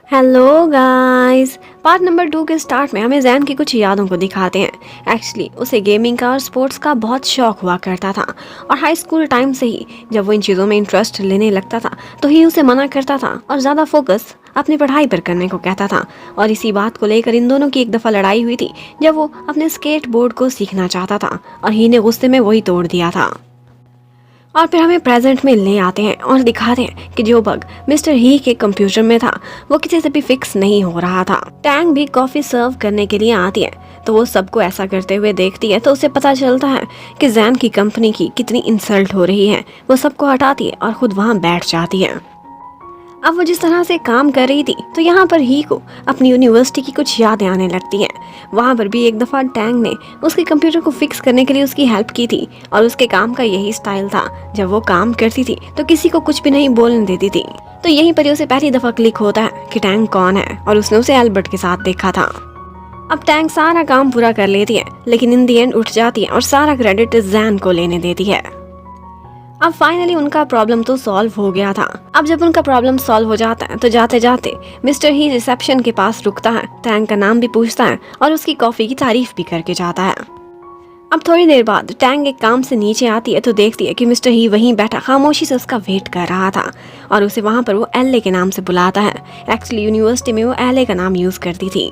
Hello guys. Part number 2 के start में हमें जैन की कुछ यादों को दिखाते हैं। एक्चुअली उसे गेमिंग का और स्पोर्ट्स का बहुत शौक हुआ करता था और हाई स्कूल टाइम से ही जब वो इन चीज़ों में इंटरेस्ट लेने लगता था तो ही उसे मना करता था और ज़्यादा फोकस अपनी पढ़ाई पर करने को कहता था। और इसी बात को लेकर इन दोनों की एक दफ़ा लड़ाई हुई थी जब वो अपने स्केट बोर्ड को सीखना चाहता था और ही ने गुस्से में वही तोड़ दिया था। और फिर हमें प्रेजेंट में ले आते हैं और दिखाते हैं कि जो बग मिस्टर ही के कंप्यूटर में था वो किसी से भी फिक्स नहीं हो रहा था। टैंग भी कॉफी सर्व करने के लिए आती है तो वो सबको ऐसा करते हुए देखती है तो उसे पता चलता है कि जैन की कंपनी की कितनी इंसल्ट हो रही है। वो सबको हटाती है और खुद वहाँ बैठ जाती है। अब वो जिस तरह से काम कर रही थी तो यहाँ पर ही को अपनी यूनिवर्सिटी की कुछ यादें आने लगती हैं। वहाँ पर भी एक दफ़ा टैंग ने उसके कंप्यूटर को फिक्स करने के लिए उसकी हेल्प की थी और उसके काम का यही स्टाइल था। जब वो काम करती थी तो किसी को कुछ भी नहीं बोलने देती थी। तो यहीं पर ही उसे पहली दफ़ा क्लिक होता है कि टैंग कौन है और उसने उसे एल्बर्ट के साथ देखा था। अब टैंग सारा काम पूरा कर लेती है लेकिन इन दी एंड उठ जाती है और सारा क्रेडिट जैन को लेने देती है। अब फाइनली उनका प्रॉब्लम तो सॉल्व हो गया था। अब जब उनका प्रॉब्लम सॉल्व हो जाता है तो जाते जाते मिस्टर ही रिसेप्शन के पास रुकता है, टैंग का नाम भी पूछता है और उसकी कॉफी की तारीफ भी करके जाता है। अब थोड़ी देर बाद टैंग एक काम से नीचे आती है तो देखती है कि मिस्टर ही वहीं बैठा खामोशी से उसका वेट कर रहा था और उसे वहाँ पर वो एले के नाम से बुलाता है। एक्चुअली यूनिवर्सिटी में वो एले का नाम यूज करती थी।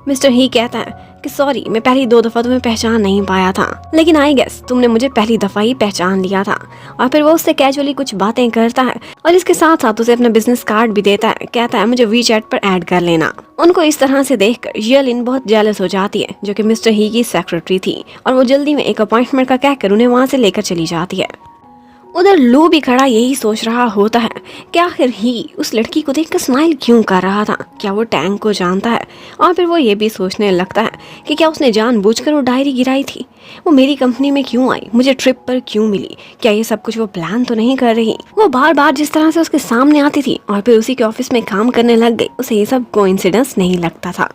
मिस्टर ही कहता है कि सॉरी, मैं पहली 2 दफ़ा तुम्हें पहचान नहीं पाया था लेकिन आई गेस तुमने मुझे पहली दफ़ा ही पहचान लिया था। और फिर वो उससे कैजुअली कुछ बातें करता है और इसके साथ साथ उसे अपना बिजनेस कार्ड भी देता है। कहता है मुझे वीचैट पर ऐड कर लेना। उनको इस तरह से देखकर यलिन बहुत जेलस हो जाती है जो कि मिस्टर ही की सेक्रेटरी थी और वो जल्दी में एक अपॉइंटमेंट का कहकर उन्हें वहाँ से लेकर चली जाती है। उधर लू भी खड़ा यही सोच रहा होता है कि आखिर ही उस लड़की को देखकर स्माइल क्यों कर रहा था, क्या वो टैंग को जानता है। और फिर वो ये भी सोचने लगता है कि क्या उसने जानबूझकर वो डायरी गिराई थी, वो मेरी कंपनी में क्यों आई, मुझे ट्रिप पर क्यों मिली, क्या ये सब कुछ वो प्लान तो नहीं कर रही। वो बार बार जिस तरह से उसके सामने आती थी और फिर उसी के ऑफिस में काम करने लग गई, उसे ये सब कोइंसिडेंस नहीं लगता था।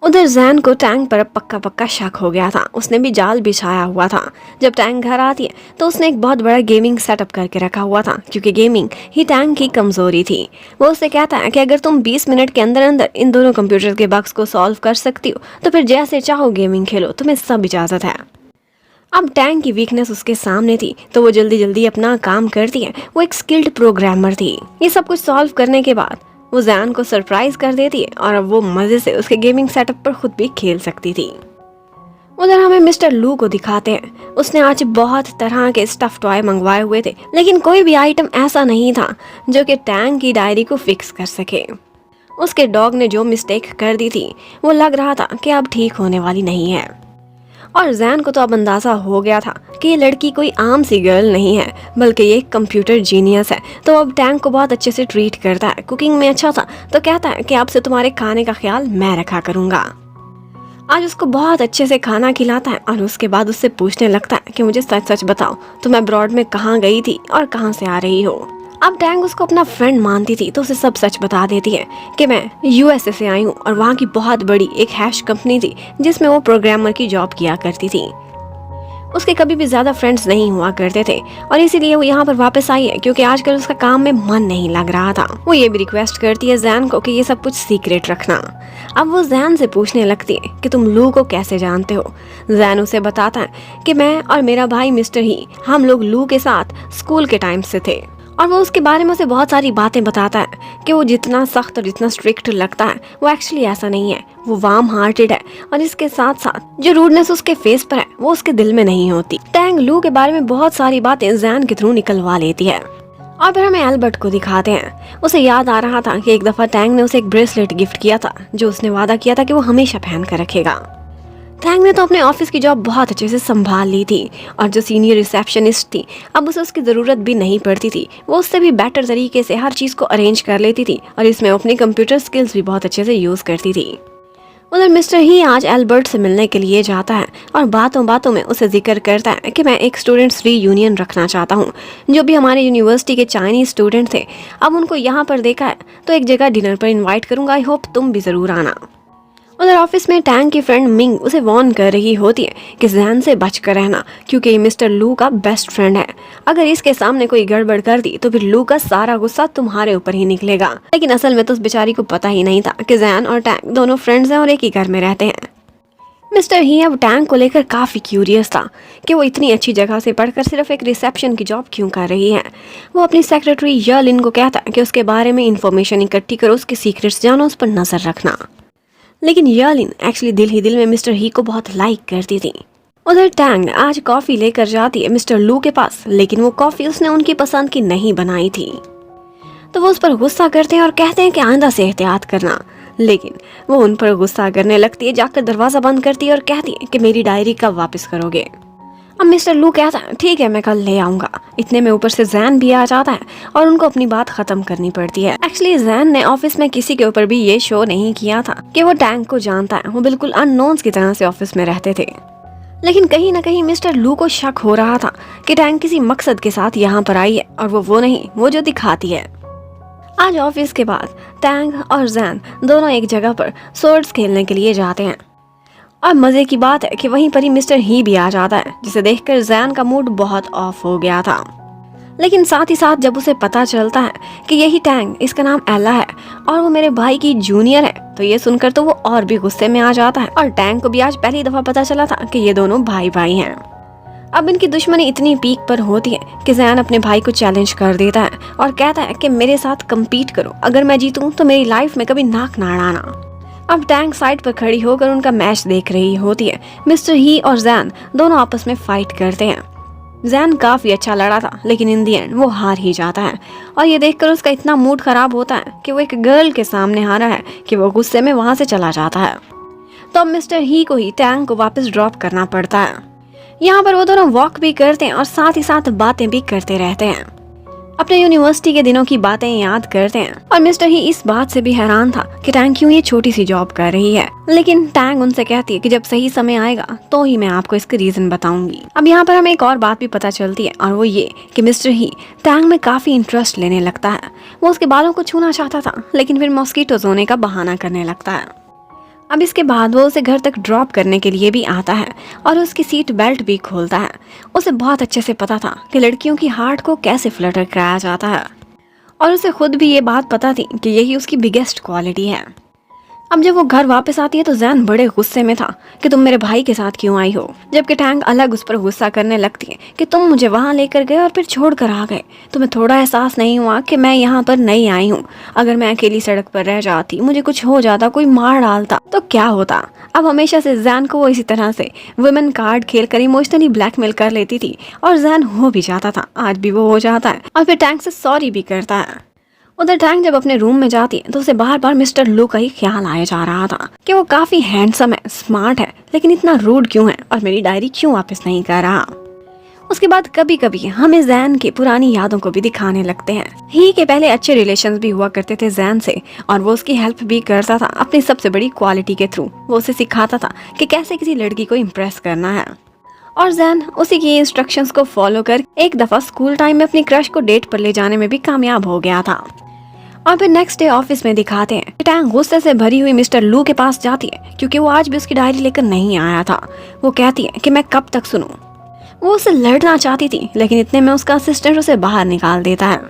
उधर जैन को टैंग पर अब पक्का पक्का शक हो गया था। उसने भी जाल बिछाया हुआ था। जब टैंग घर आती है तो उसने एक बहुत बड़ा गेमिंग सेटअप करके रखा हुआ था क्योंकि गेमिंग ही टैंग की कमजोरी थी। वो उससे कहता है कि अगर तुम 20 मिनट के अंदर अंदर इन दोनों कंप्यूटर के बग्स को सॉल्व कर सकती हो तो फिर जैसे चाहो गेमिंग खेलो, तुम्हें सब इजाजत है। अब टैंग की वीकनेस उसके सामने थी तो वो जल्दी जल्दी अपना काम करती है। वो एक स्किल्ड प्रोग्रामर थी। ये सब कुछ सॉल्व करने के बाद वो जैन को सरप्राइज कर देती है और अब वो मजे से उसके गेमिंग सेटअप पर खुद भी खेल सकती थी। उधर हमें मिस्टर लू को दिखाते हैं। उसने आज बहुत तरह के स्टफ टॉय मंगवाए हुए थे लेकिन कोई भी आइटम ऐसा नहीं था जो कि टैंग की डायरी को फिक्स कर सके। उसके डॉग ने जो मिस्टेक कर दी थी वो लग रहा था कि अब ठीक होने वाली नहीं है। और जैन को तो अब अंदाजा हो गया था कि ये लड़की कोई आम सी गर्ल नहीं है बल्कि ये कंप्यूटर जीनियस है। तो अब टैंग को बहुत अच्छे से ट्रीट करता है। कुकिंग में अच्छा था तो कहता है कि अब से तुम्हारे खाने का ख्याल मैं रखा करूंगा। आज उसको बहुत अच्छे से खाना खिलाता है और उसके बाद उससे पूछने लगता है कि मुझे सच सच बताओ तुम अब्रॉड में कहाँ गई थी और कहाँ से आ रही हो। अब टैंग उसको अपना फ्रेंड मानती थी तो उसे सब सच बता देती है कि मैं यूएसए से आई हूँ और वहाँ की बहुत बड़ी एक हैश कंपनी थी जिसमें वो प्रोग्रामर की जॉब किया करती थी। उसके कभी भी ज्यादा फ्रेंड्स नहीं हुआ करते थे और इसीलिए वो यहाँ पर वापस आई है क्योंकि आजकल उसका काम में मन नहीं लग रहा था। वो ये भी रिक्वेस्ट करती है जैन को कि ये सब कुछ सीक्रेट रखना। अब वो जैन से पूछने लगती है कि तुम लू को कैसे जानते हो। जैन उसे बताता है कि मैं और मेरा भाई मिस्टर ही, हम लोग लू के साथ स्कूल के टाइम से थे। और वो उसके बारे में उसे बहुत सारी बातें बताता है कि वो जितना सख्त और जितना स्ट्रिक्ट लगता है वो एक्चुअली ऐसा नहीं है। वो वार्म हार्टेड है और इसके साथ साथ जो रूडनेस उसके फेस पर है वो उसके दिल में नहीं होती। टैंग लू के बारे में बहुत सारी बातें जैन के थ्रू निकलवा लेती है। और फिर हमें एल्बर्ट को दिखाते हैं। उसे याद आ रहा था कि एक दफा टैंग ने उसे एक ब्रेसलेट गिफ्ट किया था जो उसने वादा किया था कि वो हमेशा पहन कर रखेगा। टैंग ने तो अपने ऑफिस की जॉब बहुत अच्छे से संभाल ली थी और जो सीनियर रिसेप्शनिस्ट थी अब उसे उसकी ज़रूरत भी नहीं पड़ती थी। वो उससे भी बेटर तरीके से हर चीज़ को अरेंज कर लेती थी और इसमें अपनी कंप्यूटर स्किल्स भी बहुत अच्छे से यूज़ करती थी। उधर मिस्टर ही आज एल्बर्ट से मिलने के लिए जाता है और बातों बातों में उसे जिक्र करता है कि मैं एक स्टूडेंट्स रीयूनियन रखना चाहता हूँ। जो भी हमारे यूनिवर्सिटी के चाइनीज स्टूडेंट थे अब उनको यहाँ पर देखा है तो एक जगह डिनर पर इन्वाइट करूँगा। आई होप तुम भी ज़रूर आना। उधर ऑफिस में टैंग की फ्रेंड मिंग उसे वार्न कर रही होती है कि जैन से बच कर रहना, क्योंकि ये मिस्टर लू का बेस्ट फ्रेंड है। अगर इसके सामने कोई गड़बड़ कर दी तो फिर लू का सारा गुस्सा तुम्हारे ऊपर ही निकलेगा। लेकिन असल में तो उस बेचारी को पता ही नहीं था कि जैन और टैंग दोनों फ्रेंड्स हैं और एक ही घर में रहते हैं। मिस्टर ही अब टैंग को लेकर काफ़ी क्यूरियस था कि वो इतनी अच्छी जगह से पढ़कर सिर्फ एक रिसेप्शन की जॉब क्यों कर रही है। वो अपनी सेक्रेटरी यर्लिन को कहता कि उसके बारे में इंफॉर्मेशन इकट्ठी करो, उसके सीक्रेट्स जानो, उस पर नजर रखना। लेकिन यर्लिन एक्चुअली दिल ही दिल में मिस्टर ही को बहुत लाइक करती थी। उधर टैंग आज कॉफ़ी लेकर जाती है मिस्टर लू के पास, लेकिन वो कॉफ़ी उसने उनकी पसंद की नहीं बनाई थी। तो वो उस पर गुस्सा करते हैं और कहते हैं कि आइंदा से एहतियात करना। लेकिन वो उन पर गुस्सा करने लगती है, जाकर दरवाज़ा बंद करती है और कहती है कि मेरी डायरी कब वापस करोगे। अब मिस्टर लू कहता है ठीक है, मैं कल ले आऊँगा। इतने में ऊपर से जैन भी आ जाता है और उनको अपनी बात ख़त्म करनी पड़ती है। एक्चुअली जैन ने ऑफिस में किसी के ऊपर भी ये शो नहीं किया था कि वो टैंग को जानता है। वो बिल्कुल अननोन्स की तरह से ऑफिस में रहते थे। लेकिन कहीं ना कहीं मिस्टर लू को शक हो रहा था कि टैंग किसी मकसद के साथ यहाँ पर आई है और वो नहीं, वो जो दिखाती है। आज ऑफिस के बाद टैंग और जैन दोनों एक जगह पर स्वर्ड्स खेलने के लिए जाते हैं। और मजे की बात है कि वहीं पर ही मिस्टर ही भी आ जाता है, जिसे देखकर जैन का मूड बहुत ऑफ हो गया था। लेकिन साथ ही साथ जब उसे पता चलता है कि यही टैंग, इसका नाम एला है और वो मेरे भाई की जूनियर है, तो ये सुनकर तो वो और भी गुस्से में आ जाता है। और टैंग को भी आज पहली दफा पता चला था कि ये दोनों भाई भाई हैं। अब इनकी दुश्मनी इतनी पीक पर होती है कि जैन अपने भाई को चैलेंज कर देता है और कहता है कि मेरे साथ कम्पीट करो, अगर मैं जीतूं तो मेरी लाइफ में कभी नाक ना अड़ाना। अब टैंग साइड पर खड़ी होकर उनका मैच देख रही होती है। मिस्टर ही और जैन दोनों आपस में फाइट करते हैं। जैन काफी अच्छा लड़ा था, लेकिन इन दी एंड वो हार ही जाता है और ये देखकर उसका इतना मूड खराब होता है कि वो एक गर्ल के सामने हारा है कि वो गुस्से में वहां से चला जाता है। तो अब मिस्टर ही को ही टैंग को वापस ड्रॉप करना पड़ता है। यहाँ पर वो दोनों वॉक भी करते हैं और साथ ही साथ बातें भी करते रहते हैं। अपने यूनिवर्सिटी के दिनों की बातें याद करते हैं और मिस्टर ही इस बात से भी हैरान था कि टैंग क्यों ये छोटी सी जॉब कर रही है। लेकिन टैंग उनसे कहती है कि जब सही समय आएगा तो ही मैं आपको इसके रीजन बताऊंगी। अब यहाँ पर हमें एक और बात भी पता चलती है और वो ये कि मिस्टर ही टैंग में काफी इंटरेस्ट लेने लगता है। वो उसके बालों को छूना चाहता था, लेकिन फिर मॉस्किटोज होने का बहाना करने लगता है। अब इसके बाद वो उसे घर तक ड्रॉप करने के लिए भी आता है और उसकी सीट बेल्ट भी खोलता है। उसे बहुत अच्छे से पता था कि लड़कियों की हार्ट को कैसे फ्लटर कराया जाता है और उसे खुद भी ये बात पता थी कि यही उसकी बिगेस्ट क्वालिटी है। अब जब वो घर वापस आती है तो जैन बड़े गुस्से में था कि तुम मेरे भाई के साथ क्यों आई हो, जबकि टैंग अलग उस पर गुस्सा करने लगती है कि तुम मुझे वहाँ लेकर गए और फिर छोड़ कर आ गए। तुम्हें थोड़ा एहसास नहीं हुआ कि मैं यहाँ पर नई आई हूँ। अगर मैं अकेली सड़क पर रह जाती, मुझे कुछ हो जाता, कोई मार डालता तो क्या होता। अब हमेशा से जैन को वो इसी तरह से वुमेन कार्ड खेल कर इमोशनली ब्लैकमेल कर लेती थी और जैन हो भी जाता था। आज भी वो हो जाता है और फिर टैंग से सॉरी भी करता है। उधर टैंग जब अपने रूम में जाती है तो उसे बार बार मिस्टर लू का ही ख्याल आया जा रहा था कि वो काफी हैंडसम है, स्मार्ट है, लेकिन इतना रूड क्यों है और मेरी डायरी क्यों वापस नहीं कर रहा। उसके बाद कभी कभी हमें जैन की पुरानी यादों को भी दिखाने लगते हैं। ही के पहले अच्छे रिलेशंस भी हुआ करते थे जैन से और वो उसकी हेल्प भी करता था अपनी सबसे बड़ी क्वालिटी के थ्रू। वो उसे सिखाता था कि कैसे किसी लड़की को इम्प्रेस करना है और जैन उसी की इंस्ट्रक्शंस को फॉलो कर एक दफा स्कूल टाइम में अपनी क्रश को डेट पर ले जाने में भी कामयाब हो गया था। और फिर नेक्स्ट डे ऑफिस में दिखाते हैं टैंग गुस्से से भरी हुई मिस्टर लू के पास जाती है क्योंकि वो आज भी उसकी डायरी लेकर नहीं आया था। वो कहती है कि मैं कब तक सुनूं। वो उससे लड़ना चाहती थी, लेकिन इतने में उसका असिस्टेंट उसे बाहर निकाल देता है।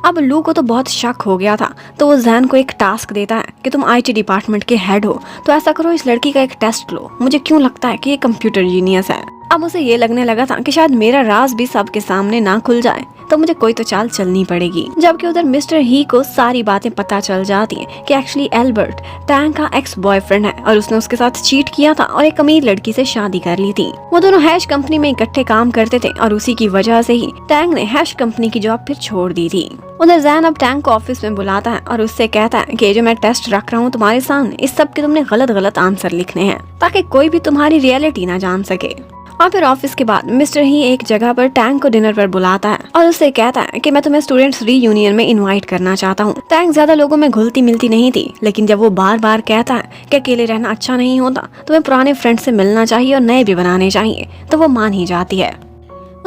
अब लू को तो बहुत शक हो गया था, तो वो जैन को एक टास्क देता है कि तुम IT डिपार्टमेंट के हेड हो, तो ऐसा करो, इस लड़की का एक टेस्ट लो। मुझे क्यों लगता है कि ये कंप्यूटर जीनियस है। अब उसे ये लगने लगा था कि शायद मेरा राज भी सबके सामने ना खुल जाए, तो मुझे कोई तो चाल चलनी पड़ेगी। जबकि उधर मिस्टर ही को सारी बातें पता चल जाती हैं कि एक्चुअली एल्बर्ट टैंग का एक्स बॉयफ्रेंड है और उसने उसके साथ चीट किया था और एक अमीर लड़की से शादी कर ली थी। वो दोनों हैश कंपनी में इकट्ठे काम करते थे और उसी की वजह से ही टैंग ने हैश कंपनी की जॉब फिर छोड़ दी थी। उधर जैन अब टैंग को ऑफिस में बुलाता है और उससे कहता है कि जो मैं टेस्ट रख रहा हूँ तुम्हारे सामने, इस सब के तुमने गलत गलत आंसर लिखने हैं ताकि कोई भी तुम्हारी रियलिटी ना जान सके। और फिर ऑफिस के बाद मिस्टर ही एक जगह पर टैंग को डिनर पर बुलाता है और उससे कहता है कि मैं तुम्हें स्टूडेंट्स रीयूनियन में इनवाइट करना चाहता हूँ। टैंग ज्यादा लोगों में घुलती मिलती नहीं थी, लेकिन जब वो बार बार कहता है कि अकेले रहना अच्छा नहीं होता, तुम्हें पुराने फ्रेंड से मिलना चाहिए और नए भी बनाने चाहिए, तो वो मान ही जाती है।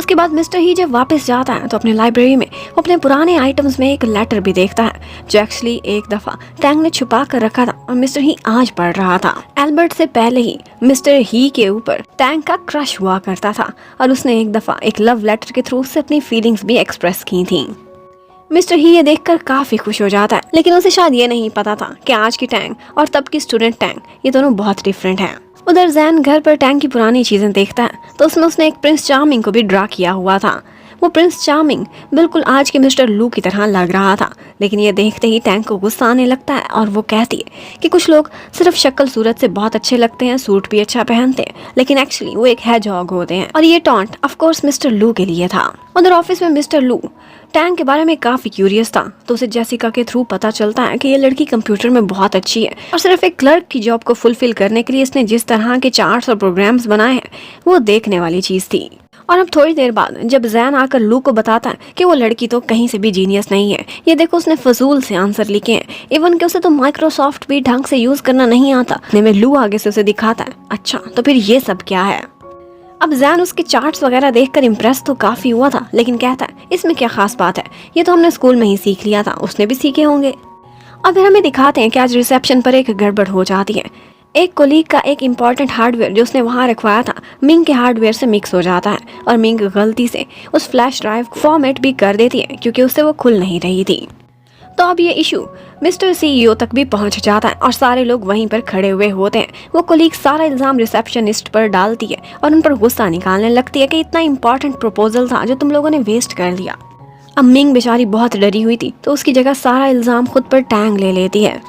उसके बाद मिस्टर ही जब वापस जाता है तो अपने लाइब्रेरी में वो अपने पुराने आइटम्स में एक लेटर भी देखता है जो एक्चुअली एक दफा टैंग ने छुपा कर रखा था और मिस्टर ही आज पढ़ रहा था। एल्बर्ट से पहले ही मिस्टर ही के ऊपर टैंग का क्रश हुआ करता था और उसने एक दफा एक लव लेटर के थ्रू उससे अपनी फीलिंग्स भी एक्सप्रेस की थी। मिस्टर ही ये देखकर काफी खुश हो जाता है, लेकिन उसे शायद ये नहीं पता था कि आज की टैंग और तब की स्टूडेंट टैंग ये दोनों बहुत डिफरेंट हैं। उधर जैन घर पर टैंग की पुरानी चीजें देखता है तो उसमें उसने एक प्रिंस चार्मिंग को भी ड्रा किया हुआ था। वो प्रिंस चार्मिंग बिल्कुल आज के मिस्टर लू की तरह लग रहा था, लेकिन ये देखते ही टैंग को गुस्सा आने लगता है और वो कहती है कि कुछ लोग सिर्फ शक्ल सूरत से बहुत अच्छे लगते हैं, सूट भी अच्छा पहनते हैं, लेकिन एक्चुअली वो एक हेजहॉग होते हैं। और ये टॉन्ट ऑफ कोर्स मिस्टर लू के लिए था। उधर ऑफिस में मिस्टर लू टैंग के बारे में काफी क्यूरियस था तो उसे जेसिका के थ्रू पता चलता है कि ये लड़की कंप्यूटर में बहुत अच्छी है और सिर्फ एक क्लर्क की जॉब को फुलफिल करने के लिए इसने जिस तरह के चार्ट्स और प्रोग्राम्स बनाए हैं वो देखने वाली चीज थी। और अब थोड़ी देर बाद जब जैन आकर लू को बताता है कि वो लड़की तो कहीं से भी जीनियस नहीं है, ये देखो उसने फजूल से आंसर लिखे हैं, इवन कि उसे तो माइक्रोसॉफ्ट भी ढंग से यूज करना नहीं आता, में लू आगे से उसे दिखाता है अच्छा तो फिर ये सब क्या है। अब जैन उसके चार्ट्स वगैरह देखकर इम्प्रेस तो काफी हुआ था, लेकिन कहता है इसमें क्या खास बात है, ये तो हमने स्कूल में ही सीख लिया था, उसने भी सीखे होंगे। अब फिर हमें दिखाते हैं कि आज रिसेप्शन पर एक गड़बड़ हो जाती है। एक कोलीग का एक इम्पॉर्टेंट हार्डवेयर जो उसने वहाँ रखवाया था मिंग के हार्डवेयर से मिक्स हो जाता है और मिंग गलती से उस फ्लैश ड्राइव को फॉर्मेट भी कर देती है क्योंकि उससे वो खुल नहीं रही थी। तो अब ये इशू मिस्टर सीईओ तक भी पहुंच जाता है और सारे लोग वहीं पर खड़े हुए होते हैं। वो कोलीग सारा इल्जाम रिसेप्शनिस्ट पर डालती है और उन पर गुस्सा निकालने लगती है कि इतना इम्पोर्टेंट प्रपोजल था जो तुम लोगों ने वेस्ट कर दिया। अब मिंग बेचारी बहुत डरी हुई थी तो उसकी जगह सारा इल्जाम खुद पर टैंग ले लेती है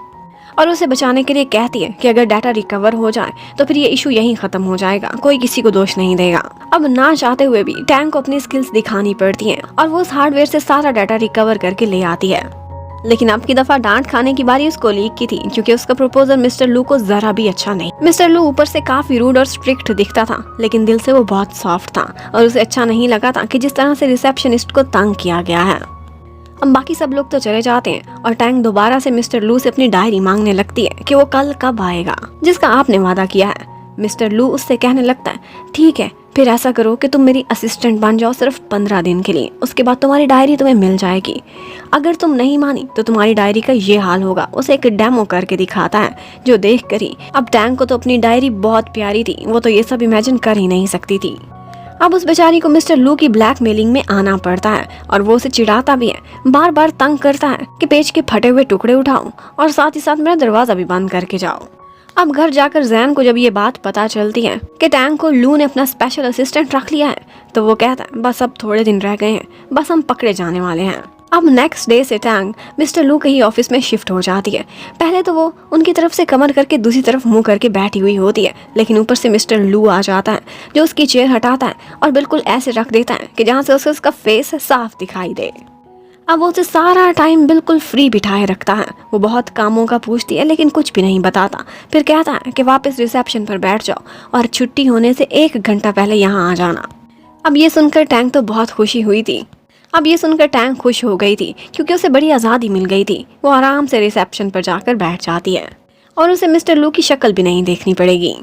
और उसे बचाने के लिए कहती है कि अगर डाटा रिकवर हो जाए तो फिर ये इशू यहीं खत्म हो जाएगा, कोई किसी को दोष नहीं देगा। अब ना चाहते हुए भी टैंग को अपनी स्किल्स दिखानी पड़ती हैं और वो उस हार्डवेयर से सारा डाटा रिकवर करके ले आती है। लेकिन अब की दफा डांट खाने की बारी उस कोलीग की थी क्योंकि उसका प्रपोजल मिस्टर लू को जरा भी अच्छा नहीं। मिस्टर लू ऊपर से काफी रूड और स्ट्रिक्ट दिखता था, लेकिन दिल से वो बहुत सॉफ्ट था और उसे अच्छा नहीं लगा था कि जिस तरह से रिसेप्शनिस्ट को तंग किया गया है। अब बाकी सब लोग तो चले जाते हैं और टैंग दोबारा से मिस्टर लू से अपनी डायरी मांगने लगती है कि वो कल कब आएगा जिसका आपने वादा किया है। मिस्टर लू उससे कहने लगता है ठीक है फिर ऐसा करो कि तुम मेरी असिस्टेंट बन जाओ सिर्फ 15 दिन के लिए, उसके बाद तुम्हारी डायरी तुम्हें मिल जाएगी। अगर तुम नहीं मानी तो तुम्हारी डायरी का ये हाल होगा। उसे एक डेमो करके दिखाता है जो देख कर ही अब टैंग को तो अपनी डायरी बहुत प्यारी थी, वो तो ये सब इमेजिन कर ही नहीं सकती थी। अब उस बेचारी को मिस्टर लू की ब्लैकमेलिंग में आना पड़ता है और वो उसे चिढ़ाता भी है, बार बार तंग करता है कि पेज के फटे हुए टुकड़े उठाओ और साथ ही साथ मेरा दरवाजा भी बंद करके जाओ। अब घर जाकर जैन को जब ये बात पता चलती है कि टैंग को लू ने अपना स्पेशल असिस्टेंट रख लिया है तो वो कहता है बस अब थोड़े दिन रह गए हैं, बस हम पकड़े जाने वाले हैं। अब नेक्स्ट डे से टैंग मिस्टर लू के ही ऑफिस में शिफ्ट हो जाती है। पहले तो वो उनकी तरफ से कमर करके दूसरी तरफ मुंह करके बैठी हुई होती है, लेकिन ऊपर से मिस्टर लू आ जाता है जो उसकी चेयर हटाता है और बिल्कुल ऐसे रख देता है कि जहाँ से उसका फेस साफ दिखाई दे। अब वो उसे सारा टाइम बिल्कुल फ्री बिठाए रखता है। वो बहुत कामों का पूछती है लेकिन कुछ भी नहीं बताता, फिर कहता है कि वापस रिसेप्शन पर बैठ जाओ और छुट्टी होने से 1 घंटा पहले यहाँ आ जाना। अब ये सुनकर टैंग तो बहुत खुशी हुई थी। अब ये सुनकर टैंग खुश हो गई थी क्योंकि उसे बड़ी आज़ादी मिल गई थी। वो आराम से रिसेप्शन पर जाकर बैठ जाती है और उसे मिस्टर लू की शक्ल भी नहीं देखनी पड़ेगी।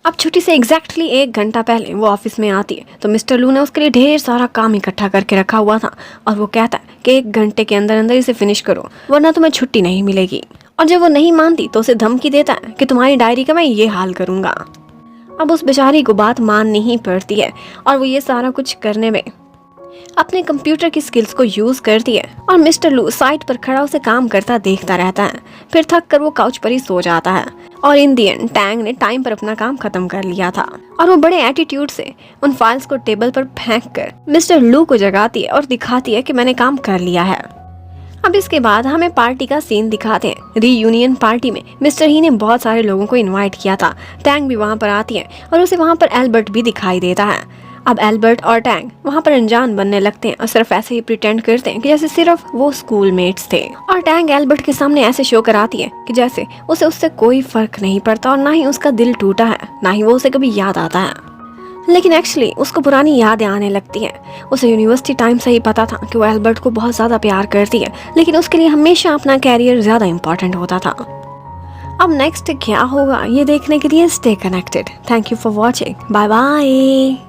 अब छुट्टी से एग्जैक्टली 1 घंटा पहले वो ऑफिस में आती है तो मिस्टर लू ने उसके लिए ढेर सारा काम इकट्ठा करके रखा हुआ था और वो कहता है कि 1 घंटे के अंदर अंदर इसे फिनिश करो वरना तुम्हें छुट्टी नहीं मिलेगी। और जब वो नहीं मानती तो उसे धमकी देता है कि तुम्हारी डायरी का मैं ये हाल करूँगा। अब उस बेचारी को बात माननी ही पड़ती है और वो ये सारा कुछ करने में अपने कंप्यूटर की स्किल्स को यूज करती है और मिस्टर लू साइट पर खड़ा उसे काम करता देखता रहता है। फिर थक कर वो काउच पर ही सो जाता है और इन दी एंड टैंग ने टाइम पर अपना काम खत्म कर लिया था और वो बड़े एटीट्यूड से उन फाइल्स को टेबल पर फेंक कर मिस्टर लू को जगाती है और दिखाती है कि मैंने काम कर लिया है। अब इसके बाद हमें पार्टी का सीन दिखाते हैं। रीयूनियन पार्टी में मिस्टर ही ने बहुत सारे लोगों को इनवाइट किया था। टैंग भी वहाँ पर आती है और उसे वहाँ पर एल्बर्ट भी दिखाई देता है। अब एल्बर्ट और टैंग वहाँ पर अनजान बनने लगते हैं और सिर्फ ऐसे ही प्रिटेंड करते हैं कि जैसे सिर्फ वो स्कूल मेट्स थे। और टैंग एल्बर्ट के सामने ऐसे शो कराती है कि जैसे उसे उससे कोई फर्क नहीं पड़ता और ना ही उसका दिल टूटा है, ना ही वो उसे कभी याद आता है। लेकिन एक्चुअली उसको पुरानी यादें आने लगती हैं। उसे यूनिवर्सिटी टाइम से ही पता था कि वो एल्बर्ट को बहुत ज़्यादा प्यार करती है, लेकिन उसके लिए हमेशा अपना कैरियर ज़्यादा इम्पोर्टेंट होता था। अब नेक्स्ट क्या होगा ये देखने के लिए stay connected. Thank you for watching. Bye bye.